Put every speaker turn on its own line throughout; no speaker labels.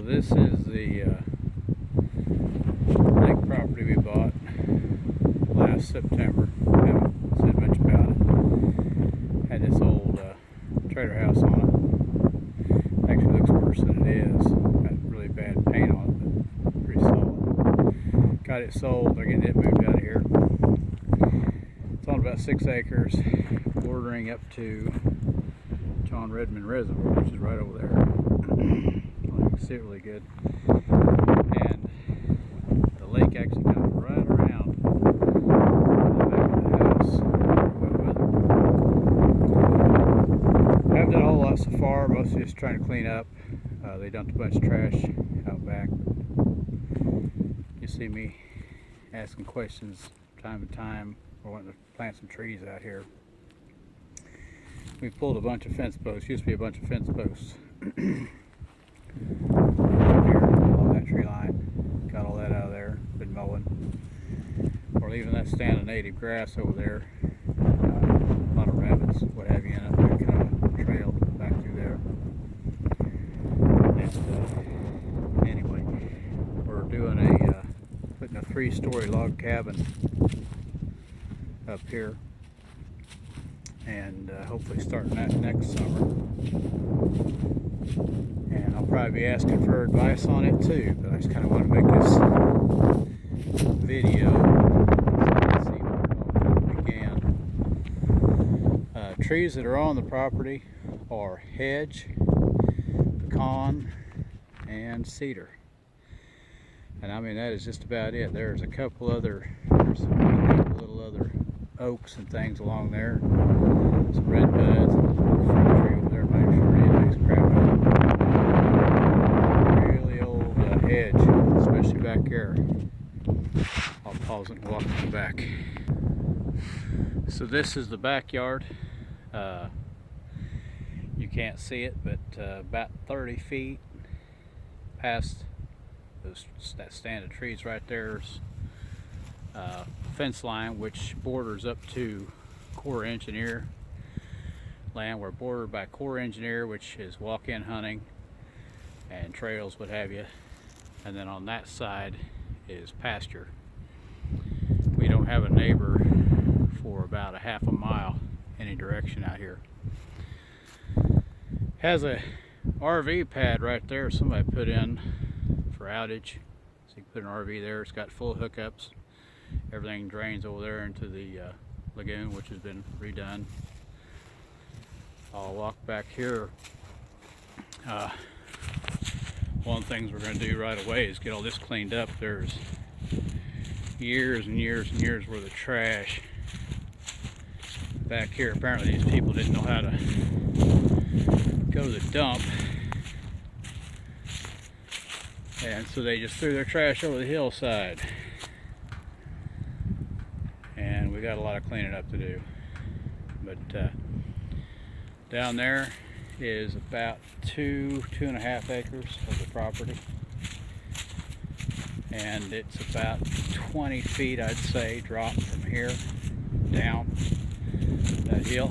This is the lake property we bought last September. Haven't said much about it. Had this old trailer house on it. Actually looks worse than it is. Got really bad paint on it, but pretty solid. Got it sold. They're getting it moved out of here. It's on about 6 acres, bordering up to Redman Reservoir, which is right over there. You can see it really good. And the lake actually comes right around the back of the house. I haven't done a whole lot so far, mostly just trying to clean up. They dumped a bunch of trash out back. You see me asking questions time to time. We're wanting to plant some trees out here. We pulled a bunch of fence posts. Used to be a bunch of fence posts. Here, along that tree line. Got all that out of there. Been mowing. We're leaving that stand of native grass over there. A lot of rabbits, what have you, in up that kind of trail back through there. And anyway, we're doing putting a 3-story log cabin up here. And hopefully starting that next summer. And I'll probably be asking for advice on it too, but I just kind of want to make this video so you can see where it all began. Trees that are on the property are hedge, pecan, and cedar. And I mean, that is just about it. There's a couple little other oaks and things along there. Some red buds, and a tree over there, make sure anything's crap out. Really old hedge, especially back here. I'll pause it and walk in the back. So this is the backyard. You can't see it, but about 30 feet past that stand of trees right there's fence line, which borders up to Corps Engineer land. We're bordered by Corps Engineer, which is walk-in hunting and trails, what have you. And then on that side is pasture. We don't have a neighbor for about a half a mile any direction out here. Has a RV pad right there somebody put in for outage. So you can put an RV there. It's got full hookups. Everything drains over there into the lagoon, which has been redone. I'll walk back here. One of the things we're going to do right away is get all this cleaned up. There's years and years and years worth of trash back here. Apparently these people didn't know how to go to the dump, and so they just threw their trash over the hillside. And we got a lot of cleaning up to do. But down there is about 2.5 acres of the property, and it's about 20 feet, I'd say, drop from here down that hill.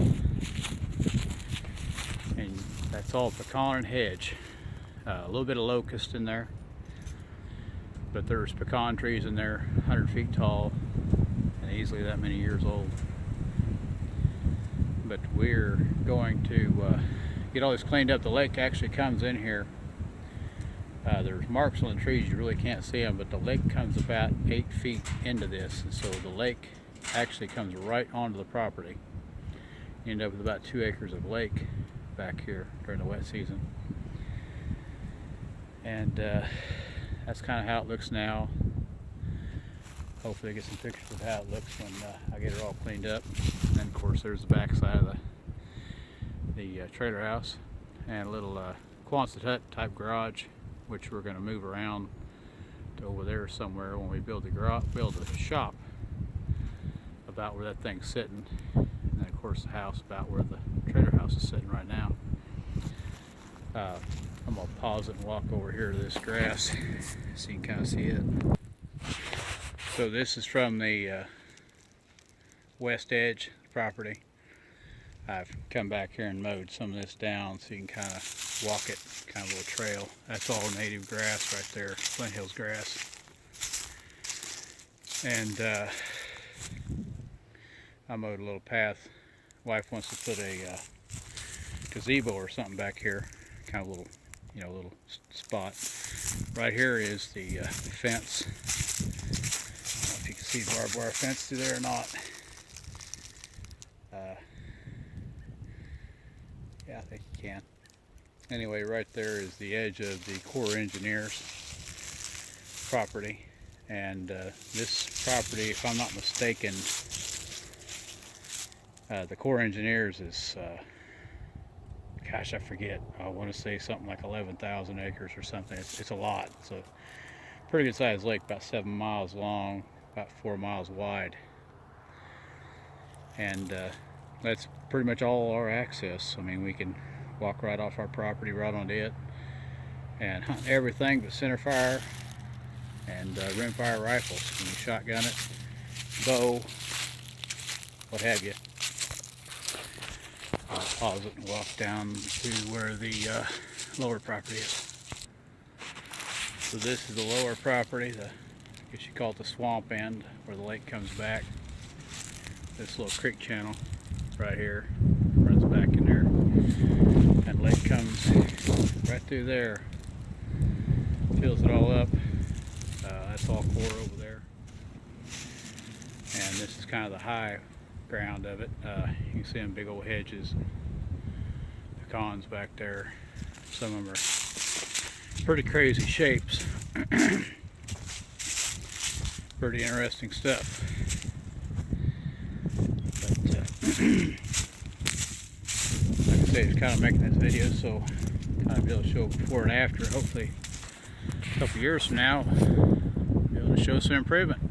And that's all pecan and hedge. A little bit of locust in there, but there's pecan trees in there 100 feet tall and easily that many years old. But we're going to get all this cleaned up. The lake actually comes in here. There's marks on the trees, you really can't see them, but the lake comes about 8 feet into this, and so the lake actually comes right onto the property. You end up with about 2 acres of lake back here during the wet season. And that's kind of how it looks now. Hopefully I get some pictures of how it looks when I get it all cleaned up. And then of course there's the back side of the trailer house, and a little Quonset hut type garage, which we're going to move around to over there somewhere when we build the shop about where that thing's sitting. And then of course the house about where the trailer house is sitting right now. I'm going to pause it and walk over here to this grass so you can kind of see it. So this is from the west edge of the property. I've come back here and mowed some of this down so you can kind of walk it, kind of a little trail. That's all native grass right there, Flint Hills grass. And I mowed a little path. Wife wants to put a gazebo or something back here, kind of a little, little spot. Right here is the fence. I don't know if you can see the barbed wire fence through there or not. Yeah, I think you can. Anyway, right there is the edge of the Corps Engineers property. And this property, if I'm not mistaken, the Corps Engineers is, gosh, I forget. I want to say something like 11,000 acres or something. It's a lot. It's a pretty good sized lake, about 7 miles long, about 4 miles wide. And that's pretty much all our access. I mean, we can walk right off our property, right onto it, and hunt everything but centerfire and rimfire rifles. When you shotgun it, bow, what have you. I'll pause it and walk down to where the lower property is. So this is the lower property, I guess you call it the swamp end, where the lake comes back. This little creek channel right here runs back in there, and lake comes right through there, fills it all up. That's all core over there, and this is kind of the high ground of it. You can see them big old hedges, pecans back there. Some of them are pretty crazy shapes. Pretty interesting stuff. Like I say, just kind of making this video so kind of be able to show before and after. Hopefully a couple years from now, be able to show some improvement.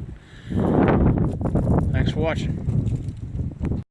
Thanks for watching.